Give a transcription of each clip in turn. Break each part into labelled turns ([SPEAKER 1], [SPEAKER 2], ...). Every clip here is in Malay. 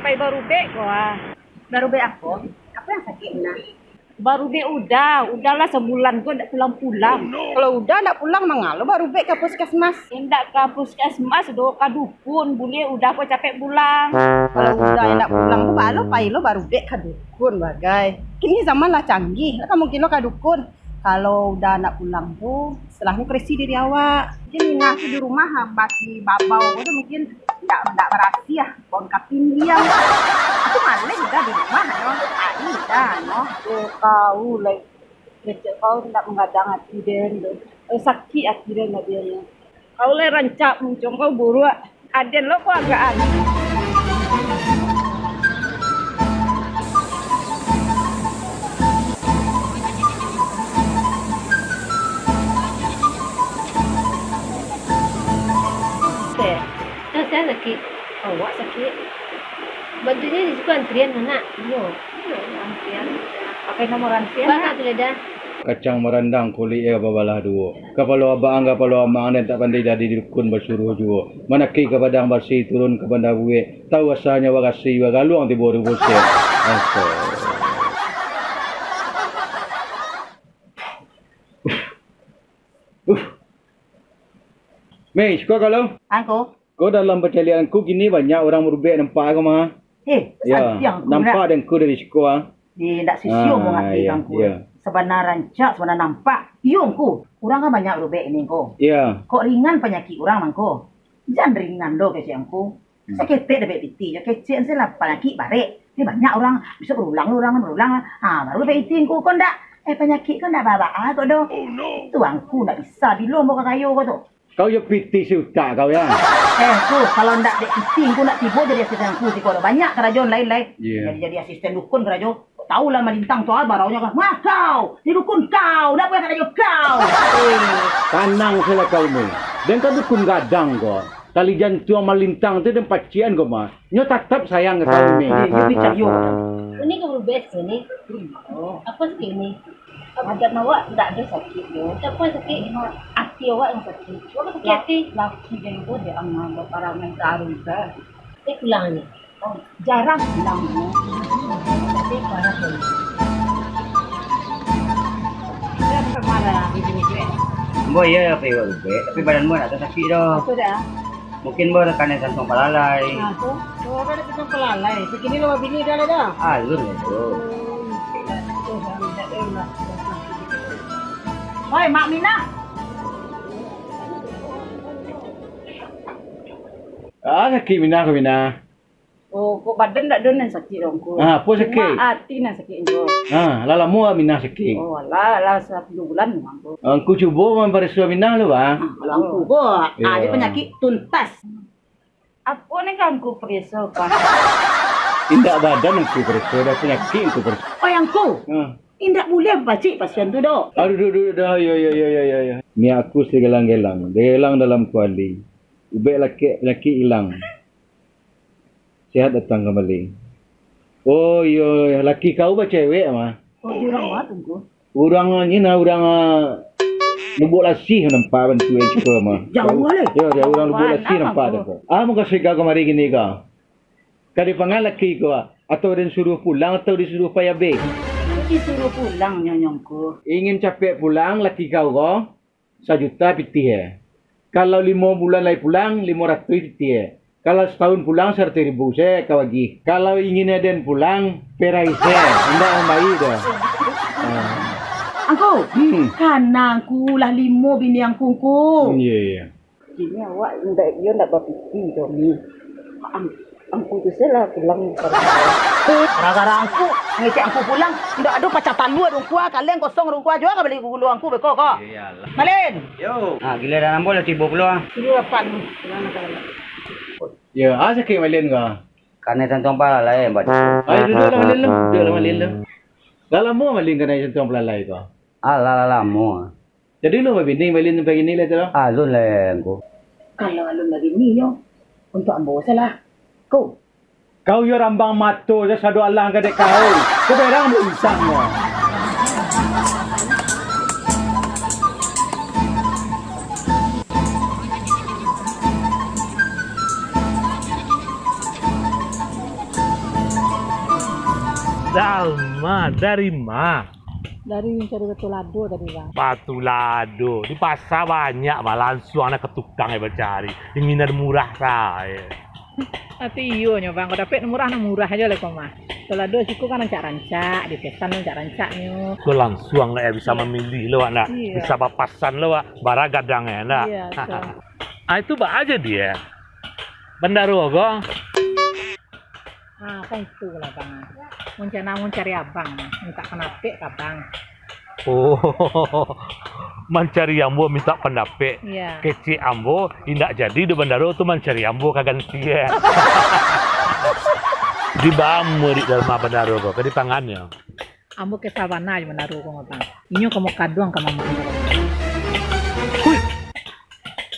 [SPEAKER 1] sampai baru bek gua.
[SPEAKER 2] Baru be aku. Apa yang sakit Mina?
[SPEAKER 1] Baru bek udahlah sebulan gua ndak pulang-pulang.
[SPEAKER 2] Kalau udah ndak pulang mangalo baru be ke puskesmas.
[SPEAKER 1] Ndak ke puskesmas do ka dukun, boleh udah gua capek pulang.
[SPEAKER 2] Kalau udah ndak pulang tuh balo pai lo baru be ke dukun bagai. Kini zaman lah canggih, lah mungkin lo ke dukun. Kalau udah ndak pulang tuh setelahnya krisi diri awak. Jadi ngaku di rumah basi babau itu mungkin ndak berasi ya, bon kapin diam. Aku malah udah di rumah no. Ai dah no.
[SPEAKER 1] Kau lah, kau ndak mengadang hati den, sakit hati den dia. Kau le rancak muncung kau buru aden lo kau agak aneh.
[SPEAKER 3] Saya sakit.
[SPEAKER 1] Awak sakit.
[SPEAKER 3] Bantunya di situ antrian mana? Yo, antrian.
[SPEAKER 1] Pakai nomor antrian.
[SPEAKER 3] Baka teledah.
[SPEAKER 4] Kacang merendang kulit ya babalah dua. Kapalo abang kapalo amang dan tak pandai jadi dukun bersuruh jua. Mana ki ke padang bersih turun ke bandar buih. Tahu asalnya wakasi wagaluang di boru bosnya. Mei, kau kalau?
[SPEAKER 2] Aku.
[SPEAKER 4] Kau dalam percalianku gini banyak orang merubek nampak aku mah. Ya, nampak dan ku dari sekolah.
[SPEAKER 2] Ndak sisio mo ngati kangku. Sebenarnya sebenarnya nampak. Iyongku, orang kan banyak merubek ini ko.
[SPEAKER 4] Ya.
[SPEAKER 2] Kok ringan penyakit orang mangko? Jangan ringan do kesiangku. Sakit dapat piti, ya kecil sih lah penyakit barek. Ini banyak orang bisa berulang. Baru dapat piti ko ndak. Penyakit kan ndak apa-apa kok do. Tuangku ndak bisa bilo mau kayu kok tuh.
[SPEAKER 4] Kau ya piti suka kau ya.
[SPEAKER 2] Ku kalau ndak dek piti ku nak tibo jadi asistenku si kalau banyak kerajaan lain-lain. Jadi asisten dukun kerajaan. Tahu lah melintang tu baraunya kan. Wah kau, di dukun kau, ndak boleh kerajaan kau.
[SPEAKER 4] Kanang sila kau ni. Dan kau dukun gadang kau. Kali jantung melintang tu dan pacian kau mah. Nyo tetap sayang ke kau ni.
[SPEAKER 2] Dia bicara yo.
[SPEAKER 3] Ini kau berbes ni. Apa sih ini?
[SPEAKER 1] Badan awak ndak ada sakit yo.
[SPEAKER 3] Apa sakit?
[SPEAKER 1] Hati awak yang sakit.
[SPEAKER 3] Awak sakit hati.
[SPEAKER 1] Laki dia itu dia amal barang yang taruh ke.
[SPEAKER 3] Pulang ni.
[SPEAKER 1] Jarang pulang ni. Tapi parah tu. Dia marah begini je.
[SPEAKER 5] Boy ya apa yang rubek, tapi badan mo nak sakit dah.
[SPEAKER 1] Itu dah.
[SPEAKER 5] Mungkin mo tekanan jantung palalai.
[SPEAKER 1] Tu. Tu ada tentang pelalai. Begini lo bini dah dah.
[SPEAKER 5] Lur tu.
[SPEAKER 2] Hoi Mak Mina.
[SPEAKER 4] Sakit Mina kau Mina.
[SPEAKER 1] Oh, kok badan ndak donan sakit dong ko.
[SPEAKER 4] Apa sakit?
[SPEAKER 1] Cuma hati nak sakit jo.
[SPEAKER 4] Lala mu Mina sakit.
[SPEAKER 1] Oh, lah 10 bulan memang ko.
[SPEAKER 4] Aku cuba memperiksa Mina lu bang.
[SPEAKER 2] Kalau aku kok ada penyakit tuntas.
[SPEAKER 1] Apa ni kan ku periksa kan?
[SPEAKER 4] Tindak badan aku periksa dah penyakit aku periksa.
[SPEAKER 2] Oh yang ku. Indak boleh bacik pasien tu dok.
[SPEAKER 4] Aduh, dah, ya. Ni aku segelang-gelang dalam kuali. Ubek laki hilang. Sehat datang kembali. Oh, yo, laki kau apa cewek mah?
[SPEAKER 1] Oh, dia orang apa tu?
[SPEAKER 4] Orang ni nubuk lasih nampak bantu cuba mah.
[SPEAKER 2] Jauh boleh.
[SPEAKER 4] Ya, orang nubuk lasih nampak tu. Muka sika kemari gini kau. Kadi pangal laki kau atau dia suruh pulang atau disuruh payah be?
[SPEAKER 1] Disuruh pulang nyonyongku.
[SPEAKER 4] Ingin capek pulang laki kau 1 juta pitih. Kalau 5 bulan lagi pulang 500 pitih. Kalau setahun pulang 100.000 saya kau lagi. Kalau ingin Aden pulang perai saya. Hendak membaik dah.
[SPEAKER 2] Angku, kanangku lah 5 bini angkuku.
[SPEAKER 4] Ya.
[SPEAKER 1] Ini awak ndak berpikir dong ni. Angku tu salah pulang.
[SPEAKER 2] Gara-gara angku, ngecek angku pulang, ndak ada pacatan lu dong kuah, kalian kosong dong kuah juga beli gulu angku beko kok.
[SPEAKER 5] Iyalah.
[SPEAKER 2] Malin.
[SPEAKER 5] Yo. Gila dah nambol tibo pula.
[SPEAKER 1] Ini apa ni?
[SPEAKER 4] Ya, sakit malin kau.
[SPEAKER 5] Karena jantung palalai baca.
[SPEAKER 4] Ayo duduklah malin lah. Dalam mu malin kena jantung pelalai kau.
[SPEAKER 5] Lama.
[SPEAKER 4] Jadi lu bini malin sampai gini lah tu.
[SPEAKER 5] Lur lah aku.
[SPEAKER 2] Kalau alun lagi ni yo, untuk ambo salah. Kau.
[SPEAKER 4] Kau yo rambang mato je sadu Allah ke dek kau. Kau berang mu insang mo.
[SPEAKER 6] Ma, dari Ma.
[SPEAKER 1] Dari mencari betul lado tadi bang.
[SPEAKER 6] Batu lado. Di pasar banyak mah langsung anak ke tukang bercari. Ingin ada murah saya.
[SPEAKER 1] Tapi iyo nyo bang, kalau dapat murah aja lah kau mah. Kalau lado siku kan rancak-rancak, di pesan rancak-rancak nyo.
[SPEAKER 6] Kau langsung lah bisa memilih lo nak.
[SPEAKER 1] Iya.
[SPEAKER 6] Bisa papasan lo barang gadangnya nak.
[SPEAKER 1] Iya, betul.
[SPEAKER 6] Ah itu bah aja dia. Bendaro kok.
[SPEAKER 1] Ah kan itu lah bang. Mau cari abang, minta kenapa abang.
[SPEAKER 6] Oh, mencari ambo minta pendapat.
[SPEAKER 1] Iya.
[SPEAKER 6] Kecil ambo tidak jadi di Bendaro tuh mencari ambo kaganti ya. Di bamu di dalam Bendaro kok, di tangannya.
[SPEAKER 1] Ambo ke savana aja menaruh kau bang. Inyo kamu kaduang kamu mau.
[SPEAKER 6] Hui,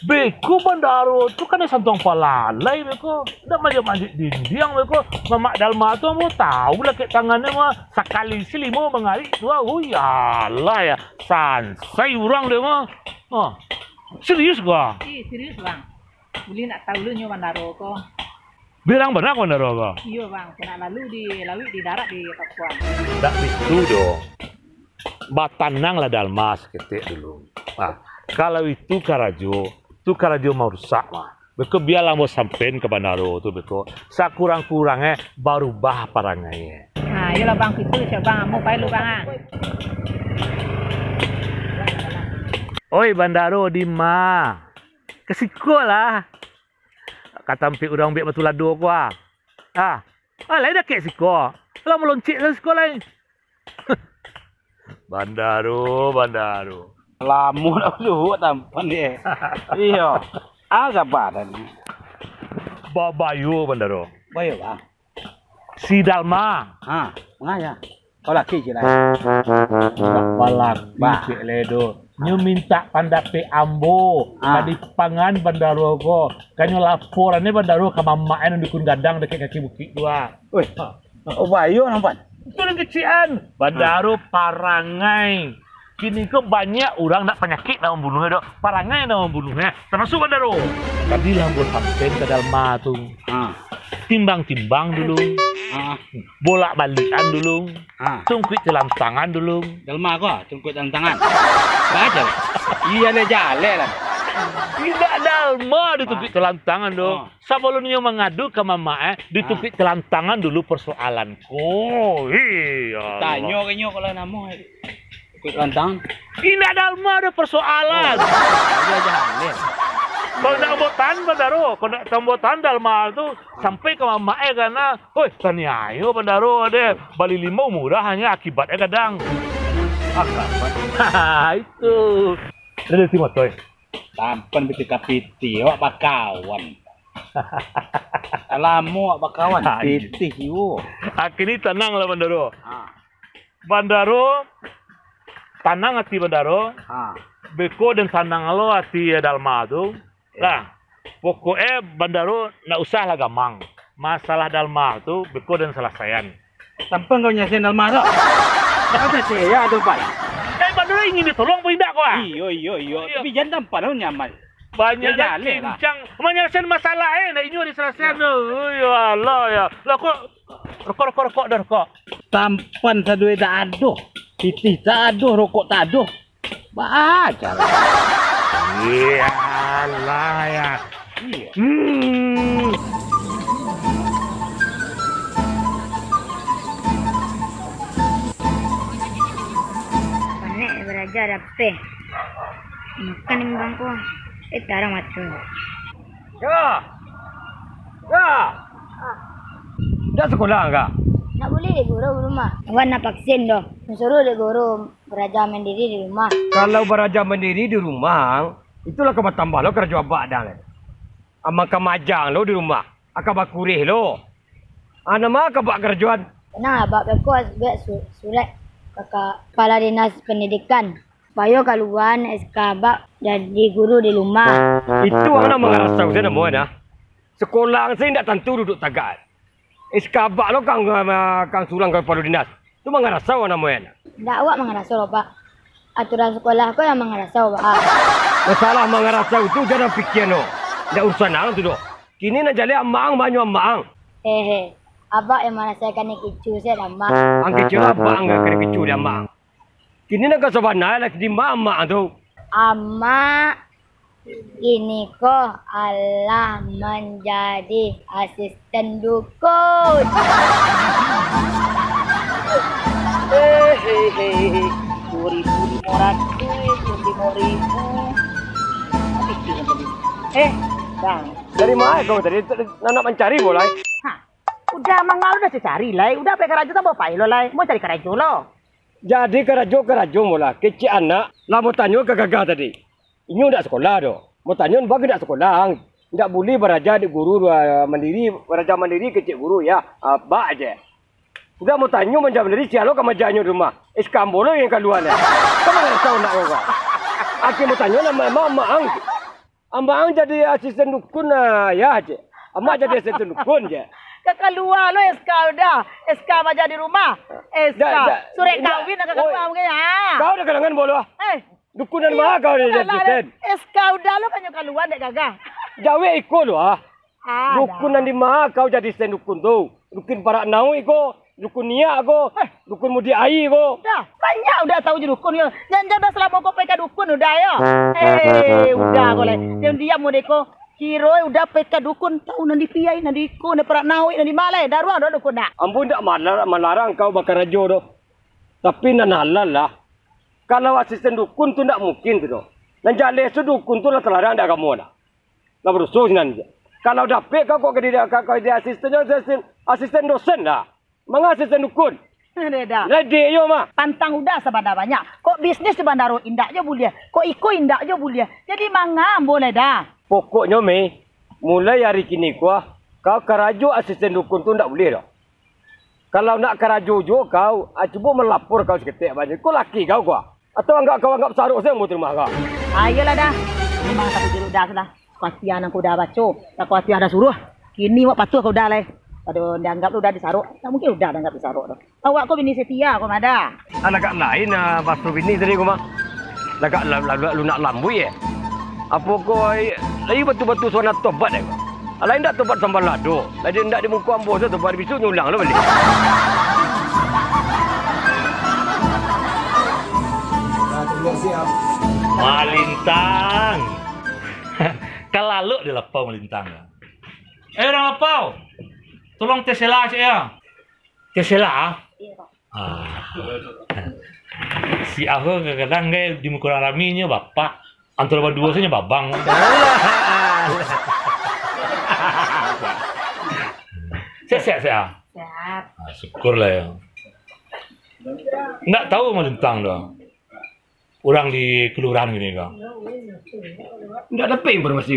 [SPEAKER 6] beko Bendaro tuh kan santong palalai beko. Udah manja-manja dinding beko. Mamak Dalma tuh mau tahu lah ke tangannya mah sekali selimo mengali dua. Oh ya lah ya, sansai orang deh mah. Oh, serius gua.
[SPEAKER 1] Iya serius bang. Beli nak tahu lu nyo Bendaro kau.
[SPEAKER 6] Bilang benar Bendaro kok.
[SPEAKER 1] Iya bang, kena lalu di darat di Papua.
[SPEAKER 6] Tak itu dong. Batanang lah dalmas ketik dulu. Nah, kalau itu Karajo mau rusak mah. Beko biarlah mau sampein ke Bendaro tuh beko. Sakurang-kurangnya baru bah parangnya.
[SPEAKER 1] Nah, iyalah bang itu siapa bang, mau pakai lu bang.
[SPEAKER 6] Oi Bendaro di ma. Ke sekolah. Kata mpi urang biak betul lado ko ah. Ah, lain dah kek siko. Kalau meloncik ke sekolah ni. Bendaro.
[SPEAKER 5] Lamun aku tampan dia. Iya. Agak badan.
[SPEAKER 6] Babayu Bendaro.
[SPEAKER 5] Bayo bang.
[SPEAKER 6] Si Dalma.
[SPEAKER 5] Ah, ngaya. Kau laki je lah.
[SPEAKER 6] Balak cik ledo. Nyo minta pandape ambo. Tadi pangan Bendaro ko. Kanyo laporannya Bendaro ke mamak yang dukun gadang dekat kaki bukit dua.
[SPEAKER 5] Wih. Oh bayo nampan.
[SPEAKER 6] Itu yang kecian. Bendaro parangai. Kini kok banyak orang nak penyakit nak membunuhnya dok. Parangai nak membunuhnya. Termasuk Bendaro. Tadi lambul hampen ke Dalma tu. Timbang-timbang dulu. Bolak-balikan dulu. Tungkuit dalam tangan dulu.
[SPEAKER 5] Dalma kau, tungkut dalam tangan. Baca. Iya le jale lah.
[SPEAKER 6] Tidak Dalma ditungkuit dalam tangan dong. Sebelumnya mengadu ke mama ditungkuit dalam tangan dulu persoalanku. Iya.
[SPEAKER 5] Tanya kenyo kalau nama. Tungkut dalam tangan.
[SPEAKER 6] Tidak Dalma ada persoalan.
[SPEAKER 5] Iya jale.
[SPEAKER 6] Kalau nak ambotan Bendaro, kalau nak ambotan Dalma tu sampai ke mama karena, oi tanya ayo Bendaro ada bali limau murah hanya akibatnya kadang. Akibat. Itu. Ada timot toy.
[SPEAKER 5] Tampan betika piti, awak bakawan. Alamu awak bakawan piti yo.
[SPEAKER 6] Akhirnya tenang lah Bendaro. Bendaro tenang hati Bendaro. Beko dan sandang lo hati Dalma tu. Lah, pokoknya Bendaro nak usah lah gamang. Masalah Dalma tu beko dan selesaian.
[SPEAKER 5] Tampan kau nyasin Dalma tu. Ada saya tu pak.
[SPEAKER 6] Bendaro ingin ditolong apa tidak kau?
[SPEAKER 5] Iyo. Tapi jangan tampan kau nyaman.
[SPEAKER 6] Banyak
[SPEAKER 5] ya,
[SPEAKER 6] cincang menyelesaikan masalah nak inyo diselesaikan. Ya Allah ya. Lah kok rokok dah rokok.
[SPEAKER 5] Tampan sadue tak aduh. Titi tak aduh, rokok tak aduh. Baca.
[SPEAKER 6] Iya lah ya.
[SPEAKER 3] Panik beraja rapi. Makan yang bangku. Tarang matun.
[SPEAKER 5] Ya. Dah sekolah enggak?
[SPEAKER 3] Nak boleh deh guru rumah. Awan nak vaksin doh. Suruh deh guru beraja mandiri di rumah.
[SPEAKER 7] Kalau beraja mandiri di rumah, itulah kau tambah lo kerja badan. Ama kamajang lo di rumah. Akak bakurih lo. Nama akak bak kerjaan.
[SPEAKER 3] Tenang abak aku buat surat kakak kepala dinas pendidikan. Supaya kaluan SK abak jadi guru di rumah.
[SPEAKER 7] Itu anak mengarasau saya nama dah. Sekolah saya tidak tentu duduk tagak. Iskabak lo kang sulang kepala dinas. Itu mengarasau namanya.
[SPEAKER 3] Tidak awak mengarasau pak. Aturan sekolah aku yang mengarasau pak.
[SPEAKER 7] Masalah mengarasau itu jangan pikir lo. Tidak urusan orang tu doh. Kini nak jadi amang banyak amang.
[SPEAKER 3] Abang yang mana saya kan kecu saya lama.
[SPEAKER 7] Ang kecil apa ang kena kecu dia mak. Kini nak sabana lah di mak tu.
[SPEAKER 3] Ama ini kok Allah menjadi asisten dukun.
[SPEAKER 2] Hehehe. 2.500, 5.000. Bang.
[SPEAKER 7] Dari mana kau tadi nak mencari bola?
[SPEAKER 2] Udah mangal udah cari lah. Udah pakai kerajo tambah pai lo lah. Mau cari kerajo lo.
[SPEAKER 7] Jadi kerajo bola. Kecil anak lah mau tanya ke gagah tadi. Ini udah sekolah doh. Mau tanya bagi tak sekolah. Tidak boleh beraja di guru mandiri, beraja mandiri kecil guru ya. Ba aja. Sudah mau tanya menjawab mandiri sialo ke majanya rumah. Iskambolo yang keluar ni. Kamu nak tahu nak kau? Aku mau tanya nama mak ang jadi asisten dukun ya aja. Amak jadi asisten dukun je.
[SPEAKER 2] Kakak luar lo SK udah. SK maja di rumah. SK. Surat kawin nak kakak luar mungkin ya.
[SPEAKER 7] Kau dah kalangan bolo. Dukunan mah kau jadi asisten.
[SPEAKER 2] SK udah lo kan kakak luar dek gagah.
[SPEAKER 7] Jawa ikut lo Dukunan di mah kau jadi asisten dukun tu. Dukun para nau iko. Dukun niak ko. Dukun mudi ai ko.
[SPEAKER 2] Dah, banyak udah tahu je dukun yo. Jangan dah selama kau pakai dukun udah yo. Udah kau le. Dia mau deko. Kiro udah pakai dukun tahu nanti piai nanti ko nanti perak nawi nanti malai daruang dah dukun nak.
[SPEAKER 7] Ampun tak melarang kau bakar rajo doh. Tapi nan halal lah. Kalau asisten dukun tu tak mungkin tu doh. Dan jale tu dukun tu lah terlarang dah kamu lah. Lah berusuh nanti. Kalau dapat kau kau dia asisten dosen lah. Mga asisten dukun.
[SPEAKER 2] Dah.
[SPEAKER 7] Lede yo mah.
[SPEAKER 2] Pantang udah sebandar banyak. Kok bisnis di bandaro indak je boleh. Kok iko indak je boleh. Jadi mangam boleh dah.
[SPEAKER 7] Pokoknya mulai hari kini kau kerajo asisten dukun tu tak boleh dah. Kalau nak kerajo jo kau, cuba melapor kau seketik banyak. Kau laki kau atau kau anggap saruk saya mau terima kau.
[SPEAKER 2] Ayolah dah. Memang satu jeruk dah sudah. Kuatian aku dah baca. Tak kuatian dah suruh. Kini mak patuh kau dah lah. Aduh, dianggap lu udah disaruk. Tak mungkin udah dianggap disaruk dah. Awak kau bini setia kau ada.
[SPEAKER 7] Agak lain basuh bini tadi kau mah. Agak lu nak lambui Apa kau lagi betul-betul suara tobat kau. Lain tak tobat sampai lado. Lain tak di muka ambo tu tobat bisu nyulang lah balik.
[SPEAKER 6] Malintang. Kalau di lepau Malintang. Orang lepau. Tolong tesela saya. Tesela? Iya, Si aku kadang-kadang kayak di muka raminya bapak. Antara berdua saja babang. Sehat.
[SPEAKER 3] Sehat.
[SPEAKER 6] Syukurlah ya. Nggak tahu Malintang dong. Orang di kelurahan gini kang.
[SPEAKER 7] Nggak dapat informasi.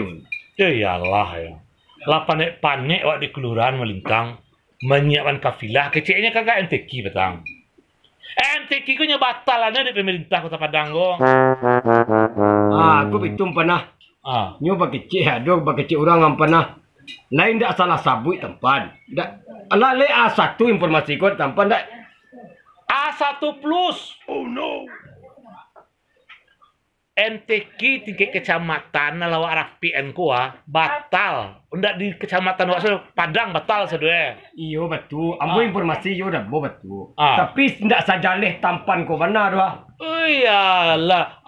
[SPEAKER 6] Ya iyalah ya. Lah panek wak di kelurahan Malintang menyiapkan kafilah kecilnya kagak MTQ betang. MTQ ku nyebatalannya di pemerintah Kota Padang go.
[SPEAKER 7] Aku itu pernah. Nyoba kecil aduh kecil orang yang pernah. Lain tak salah sabui tempat. Lah le A1 informasi kau tempat dak.
[SPEAKER 6] A1 plus. Oh no. MTQ tingkat kecamatan lawak rapian kuah batal. Undak di kecamatan wak Padang batal sedue.
[SPEAKER 7] Iyo betul. Ambo informasi yo dah betul. Tapi ndak saja leh tampan ko benar doa.
[SPEAKER 6] Oh iyalah.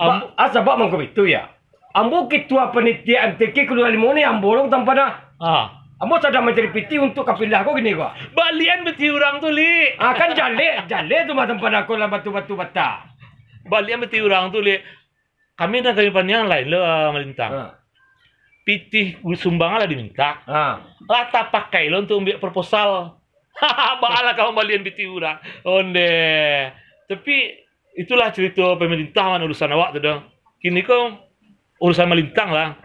[SPEAKER 7] Sebab mangko itu ya. Ambo ketua panitia MTQ keluar limone ambo long tampana. Ambo sedang mencari piti untuk kafilah ko gini ko.
[SPEAKER 6] Balian beti orang tu li.
[SPEAKER 7] Kan jale tu mah tempat aku lah batu-batu bata.
[SPEAKER 6] Balian beti orang tu li. Kami dan kami yang lain lo Malintang. Pitih sumbangan lah diminta. Lata pakai lo untuk ambil proposal. Baala kau balian pitih urang. Onde. Tapi itulah cerita pemerintah man urusan awak tu dong. Kini kau urusan Malintang lah.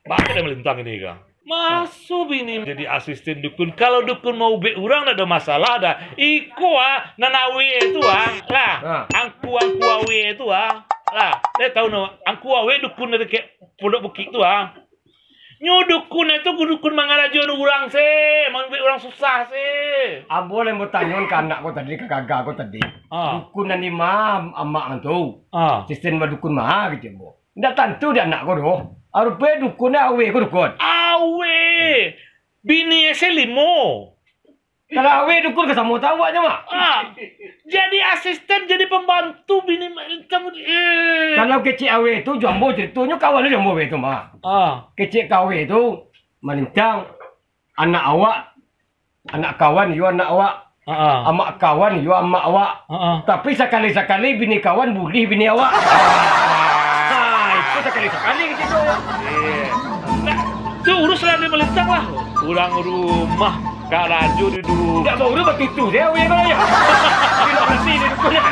[SPEAKER 6] Bapak dah Malintang ini kau. Masuk ini jadi asisten dukun. Kalau dukun mau be urang ada masalah dah. Iko nanawe itu lah. Angku awe itu lah. Saya tahu no. Angku awe dukun dari ke Pondok Bukit tu Nyo dukun itu dukun mangarajon urang se. Mang be urang susah se.
[SPEAKER 7] Boleh mau tanya ke anak ko tadi ke kakak ko tadi. Dukun ni mah amak tu. Sistem dukun mah gitu bo. Ndak tentu dia anak ko doh. Arupe dukun awe ko dukun.
[SPEAKER 6] Awe. Bini ese limo.
[SPEAKER 7] Kalau awe dukun ke sama tahu aja mak.
[SPEAKER 6] Jadi asisten, jadi pembantu bini melintang.
[SPEAKER 7] Kalau kecil awe itu jombo ceritanya kawan dia jombo itu mak. Kecil kawe itu melintang anak awak, anak kawan yo anak awak. Amak kawan yo amak awak. Tapi sekali-sekali bini kawan bully bini awak. Itu sekali-sekali gitu ya.
[SPEAKER 6] Nah, itu uruslah dia melintang lah. Pulang rumah, Kak Rajo duduk.
[SPEAKER 7] Tidak mau urus begitu, saya awe kalau ya. Terima kasih dia dukunnya.